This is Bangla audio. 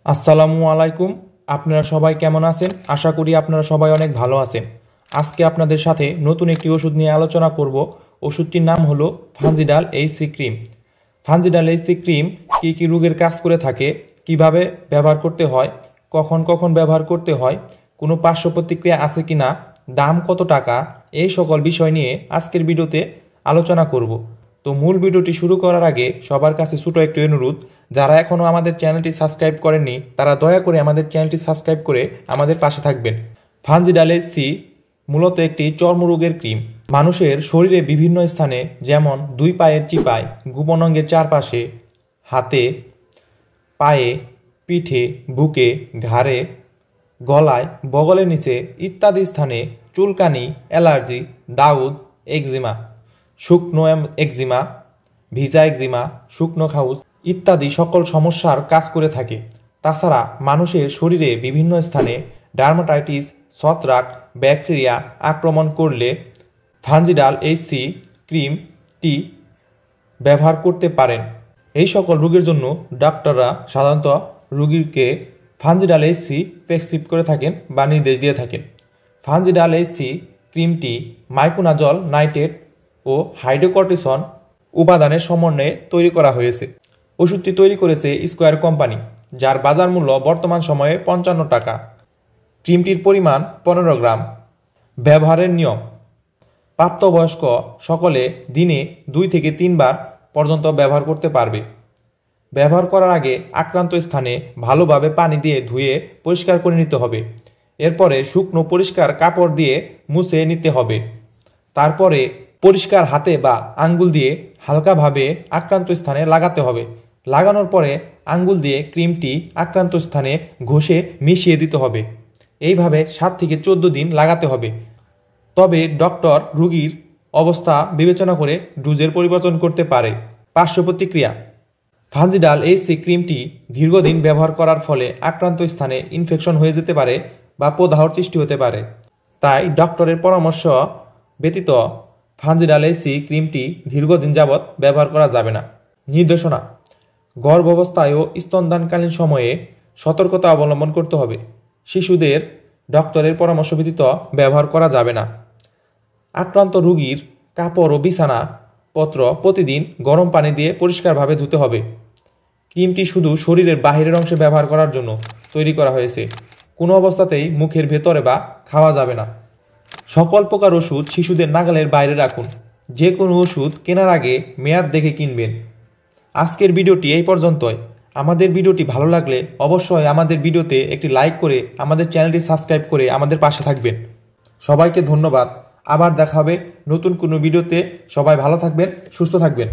আসসালামু আলাইকুম। আপনারা সবাই কেমন আছেন? আশা করি আপনারা সবাই অনেক ভালো আছেন। আজকে আপনাদের সাথে নতুন একটি ওষুধ নিয়ে আলোচনা করব। ওষুধটির নাম হলো Fungidal HC cream. Fungidal HC cream কী কী রোগের কাজ করে থাকে, কিভাবে ব্যবহার করতে হয়, কখন কখন ব্যবহার করতে হয়, কোনো পার্শ্ব প্রতিক্রিয়া আছে কি না, দাম কত টাকা, এই সকল বিষয় নিয়ে আজকের ভিডিওতে আলোচনা করব। তো মূল ভিডিওটি শুরু করার আগে সবার কাছে ছোটো একটি অনুরোধ, যারা এখনও আমাদের চ্যানেলটি সাবস্ক্রাইব করেননি তারা দয়া করে আমাদের চ্যানেলটি সাবস্ক্রাইব করে আমাদের পাশে থাকবেন। ফানজিডাল এইচসি মূলত একটি চর্মরোগের ক্রিম। মানুষের শরীরে বিভিন্ন স্থানে, যেমন দুই পায়ের চিপায়, গোপন অঙ্গের চারপাশে, হাতে, পায়ে, পিঠে, বুকে, ঘাড়ে, গলায়, বগলের নিচে ইত্যাদি স্থানে চুলকানি, অ্যালার্জি, দাউদ, একজিমা, শুকনো একজিমা, ভিজা একজিমা, শুকনো খাউচ ইত্যাদি সকল সমস্যার কাজ করে থাকে। তাছাড়া মানুষের শরীরে বিভিন্ন স্থানে ডার্মাটাইটিস, ছত্রাক, ব্যাকটেরিয়া আক্রমণ করলে ফানজিডাল এইচসি ক্রিমটি ব্যবহার করতে পারেন। এই সকল রোগের জন্য ডাক্তাররা সাধারণত রোগীকে ফানজিডাল এইচসি প্রেসক্রাইব করে থাকেন বা নির্দেশ দিয়ে থাকেন। ফানজিডাল এইচসি ক্রিমটি মাইকোনাজল নাইট্রেট ও হাইড্রোকর্টিসন উপাদানের সমন্বয়ে তৈরি করা হয়েছে। ওষুধটি তৈরি করেছে স্কোয়ার কোম্পানি, যার বাজার মূল্য বর্তমান সময়ে 55 টাকা। ক্রিমটির পরিমাণ 15 গ্রাম। ব্যবহারের নিয়ম: প্রাপ্তবয়স্ক সকলে দিনে 2 থেকে 3 বার পর্যন্ত ব্যবহার করতে পারবে। ব্যবহার করার আগে আক্রান্ত স্থানে ভালোভাবে পানি দিয়ে ধুয়ে পরিষ্কার করে নিতে হবে। এরপরে শুকনো পরিষ্কার কাপড় দিয়ে মুছে নিতে হবে। তারপরে পরিষ্কার হাতে বা আঙ্গুল দিয়ে হালকাভাবে আক্রান্ত স্থানে লাগাতে হবে। লাগানোর পরে আঙ্গুল দিয়ে ক্রিমটি আক্রান্ত স্থানে ঘষে মিশিয়ে দিতে হবে। এইভাবে 7 থেকে 14 দিন লাগাতে হবে। তবে ডক্টর রোগীর অবস্থা বিবেচনা করে ডোজের পরিবর্তন করতে পারে। পার্শ্ব প্রতিক্রিয়া: ফানজিডাল এইচসি ক্রিমটি দীর্ঘদিন ব্যবহার করার ফলে আক্রান্ত স্থানে ইনফেকশন হয়ে যেতে পারে বা প্রদাহর সৃষ্টি হতে পারে। তাই ডক্টরের পরামর্শ ব্যতীত ফানজিডাল এইচসি ক্রিমটি দীর্ঘদিন যাবৎ ব্যবহার করা যাবে না। নির্দেশনা: গর্ভাবস্থায় ও স্তনদানকালীন সময়ে সতর্কতা অবলম্বন করতে হবে। শিশুদের ডক্টরের পরামর্শ ব্যতীত ব্যবহার করা যাবে না। আক্রান্ত রোগীর কাপড় ও বিছানা পত্র প্রতিদিন গরম পানি দিয়ে পরিষ্কারভাবে ধুতে হবে। ক্রিমটি শুধু শরীরের বাহিরের অংশে ব্যবহার করার জন্য তৈরি করা হয়েছে। কোনো অবস্থাতেই মুখের ভেতরে বা খাওয়া যাবে না। সকল প্রকার ওষুধ শিশুদের নাগালের বাইরে রাখুন। যে কোনো ওষুধ কেনার আগে মেয়াদ দেখে কিনবেন। আজকের ভিডিওটি এই পর্যন্তই। আমাদের ভিডিওটি ভালো লাগলে অবশ্যই আমাদের ভিডিওতে একটি লাইক করে আমাদের চ্যানেলটি সাবস্ক্রাইব করে আমাদের পাশে থাকবেন। সবাইকে ধন্যবাদ। আবার দেখা হবে নতুন কোনো ভিডিওতে। সবাই ভালো থাকবেন, সুস্থ থাকবেন।